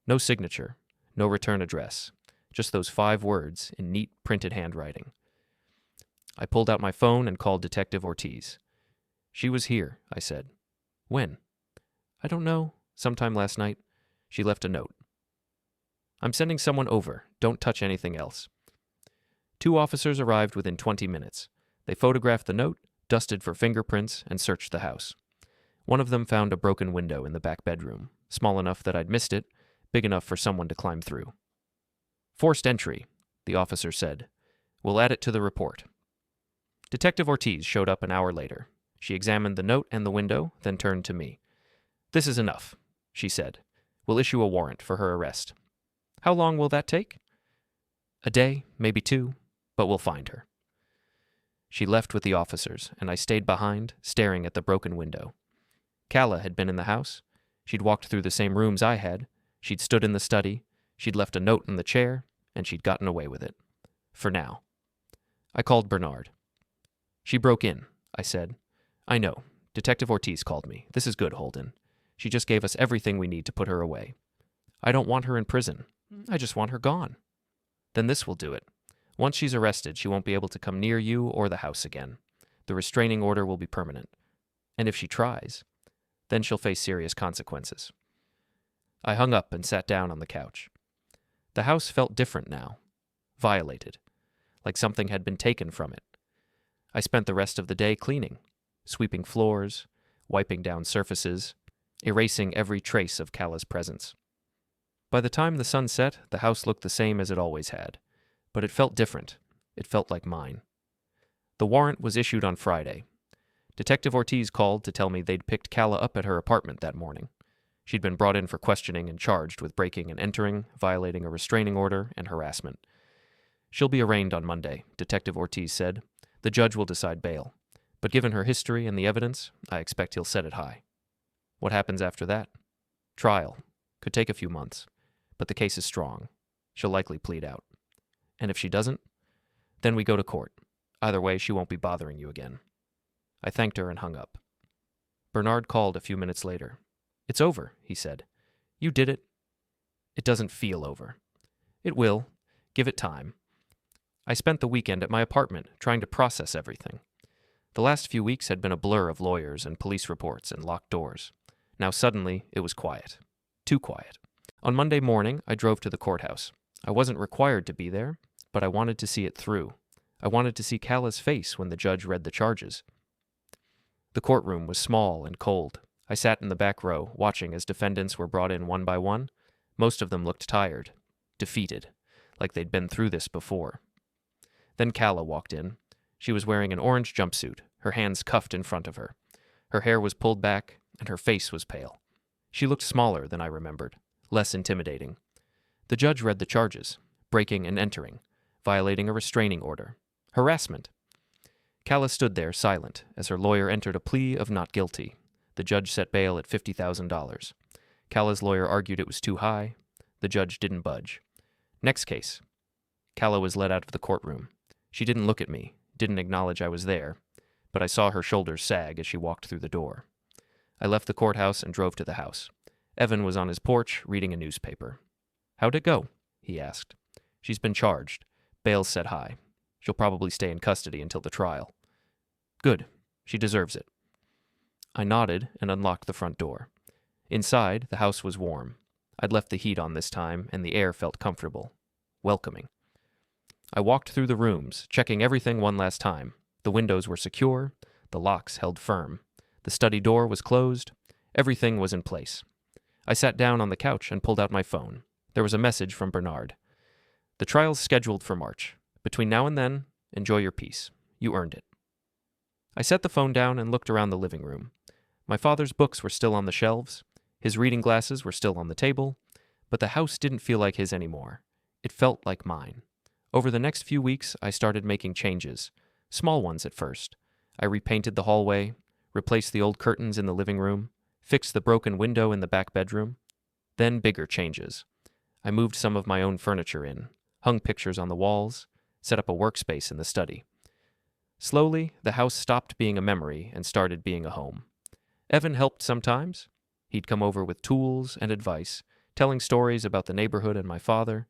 No signature, no return address, just those 5 words in neat printed handwriting. I pulled out my phone and called Detective Ortiz. She was here, I said. When? I don't know. Sometime last night. She left a note. I'm sending someone over. Don't touch anything else. 2 officers arrived within 20 minutes. They photographed the note, dusted for fingerprints, and searched the house. One of them found a broken window in the back bedroom, small enough that I'd missed it, big enough for someone to climb through. Forced entry, the officer said. We'll add it to the report. Detective Ortiz showed up an hour later. She examined the note and the window, then turned to me. "This is enough," she said. "We'll issue a warrant for her arrest." "How long will that take?" "A day, maybe 2, but we'll find her." She left with the officers, and I stayed behind, staring at the broken window. Calla had been in the house. She'd walked through the same rooms I had. She'd stood in the study. She'd left a note in the chair, and she'd gotten away with it. For now. I called Bernard. "She broke in," I said. "I know. Detective Ortiz called me. This is good, Holden. She just gave us everything we need to put her away. I don't want her in prison. I just want her gone." "Then this will do it. Once she's arrested, she won't be able to come near you or the house again. The restraining order will be permanent. And if she tries, then she'll face serious consequences." I hung up and sat down on the couch. The house felt different now. Violated. Like something had been taken from it. I spent the rest of the day cleaning, sweeping floors, wiping down surfaces, erasing every trace of Calla's presence. By the time the sun set, the house looked the same as it always had. But it felt different. It felt like mine. The warrant was issued on Friday. Detective Ortiz called to tell me they'd picked Calla up at her apartment that morning. She'd been brought in for questioning and charged with breaking and entering, violating a restraining order, and harassment. "She'll be arraigned on Monday," Detective Ortiz said. "The judge will decide bail. But given her history and the evidence, I expect he'll set it high." What happens after that? Trial. Could take a few months. But the case is strong. She'll likely plead out. And if she doesn't, then we go to court. Either way, she won't be bothering you again. I thanked her and hung up. Bernard called a few minutes later. "It's over," he said. "You did it." "It doesn't feel over." "It will. Give it time." I spent the weekend at my apartment trying to process everything. The last few weeks had been a blur of lawyers and police reports and locked doors. Now suddenly it was quiet. Too quiet. On Monday morning, I drove to the courthouse. I wasn't required to be there, but I wanted to see it through. I wanted to see Calla's face when the judge read the charges. The courtroom was small and cold. I sat in the back row, watching as defendants were brought in one by one. Most of them looked tired, defeated, like they'd been through this before. Then Calla walked in. She was wearing an orange jumpsuit, her hands cuffed in front of her. Her hair was pulled back, and her face was pale. She looked smaller than I remembered, less intimidating. The judge read the charges: breaking and entering, violating a restraining order, harassment. Calla stood there silent as her lawyer entered a plea of not guilty. The judge set bail at $50,000. Calla's lawyer argued it was too high. The judge didn't budge. Next case. Calla was led out of the courtroom. She didn't look at me, didn't acknowledge I was there, but I saw her shoulders sag as she walked through the door. I left the courthouse and drove to the house. Evan was on his porch reading a newspaper. "How'd it go?" he asked. "She's been charged. Bail's set high. She'll probably stay in custody until the trial." "Good. She deserves it." I nodded and unlocked the front door. Inside, the house was warm. I'd left the heat on this time, and the air felt comfortable, welcoming. I walked through the rooms, checking everything one last time. The windows were secure. The locks held firm. The study door was closed. Everything was in place. I sat down on the couch and pulled out my phone. There was a message from Bernard. "The trial's scheduled for March. Between now and then, enjoy your peace. You earned it." I set the phone down and looked around the living room. My father's books were still on the shelves. His reading glasses were still on the table. But the house didn't feel like his anymore. It felt like mine. Over the next few weeks, I started making changes. Small ones at first. I repainted the hallway, replaced the old curtains in the living room, fixed the broken window in the back bedroom. Then bigger changes. I moved some of my own furniture in, hung pictures on the walls, set up a workspace in the study. Slowly, the house stopped being a memory and started being a home. Evan helped sometimes. He'd come over with tools and advice, telling stories about the neighborhood and my father.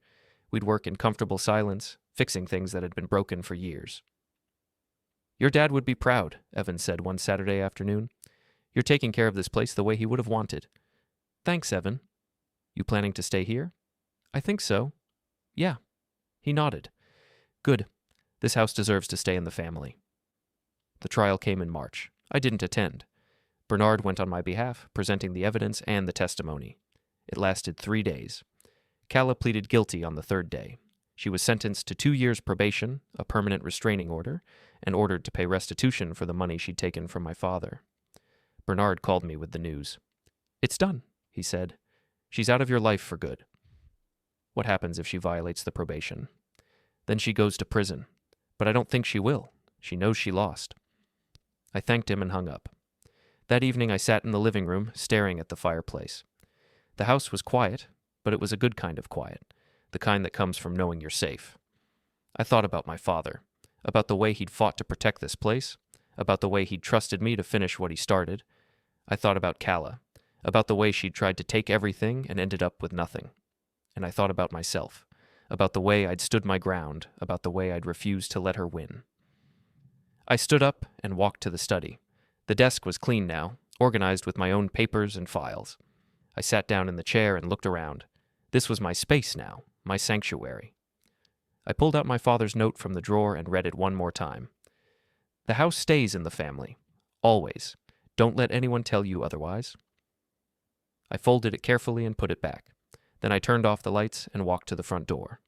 We'd work in comfortable silence, fixing things that had been broken for years. "Your dad would be proud," Evan said one Saturday afternoon. "You're taking care of this place the way he would have wanted." "Thanks, Evan." "You planning to stay here?" "I think so." "Yeah." He nodded. "Good. This house deserves to stay in the family." The trial came in March. I didn't attend. Bernard went on my behalf, presenting the evidence and the testimony. It lasted 3 days. Calla pleaded guilty on the 3rd day. She was sentenced to 2 years probation, a permanent restraining order, and ordered to pay restitution for the money she'd taken from my father. Bernard called me with the news. "It's done," he said. "She's out of your life for good." "What happens if she violates the probation?" "Then she goes to prison. But I don't think she will. She knows she lost." I thanked him and hung up. That evening I sat in the living room, staring at the fireplace. The house was quiet, but it was a good kind of quiet, the kind that comes from knowing you're safe. I thought about my father, about the way he'd fought to protect this place, about the way he'd trusted me to finish what he started. I thought about Calla, about the way she'd tried to take everything and ended up with nothing. And I thought about myself, about the way I'd stood my ground, about the way I'd refused to let her win. I stood up and walked to the study. The desk was clean now, organized with my own papers and files. I sat down in the chair and looked around. This was my space now, my sanctuary. I pulled out my father's note from the drawer and read it one more time. "The house stays in the family. Always. Don't let anyone tell you otherwise." I folded it carefully and put it back. Then I turned off the lights and walked to the front door.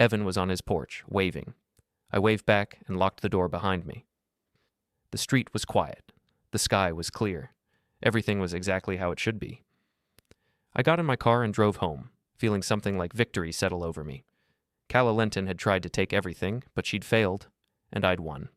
Evan was on his porch, waving. I waved back and locked the door behind me. The street was quiet. The sky was clear. Everything was exactly how it should be. I got in my car and drove home, feeling something like victory settle over me. Calla Lenton had tried to take everything, but she'd failed, and I'd won.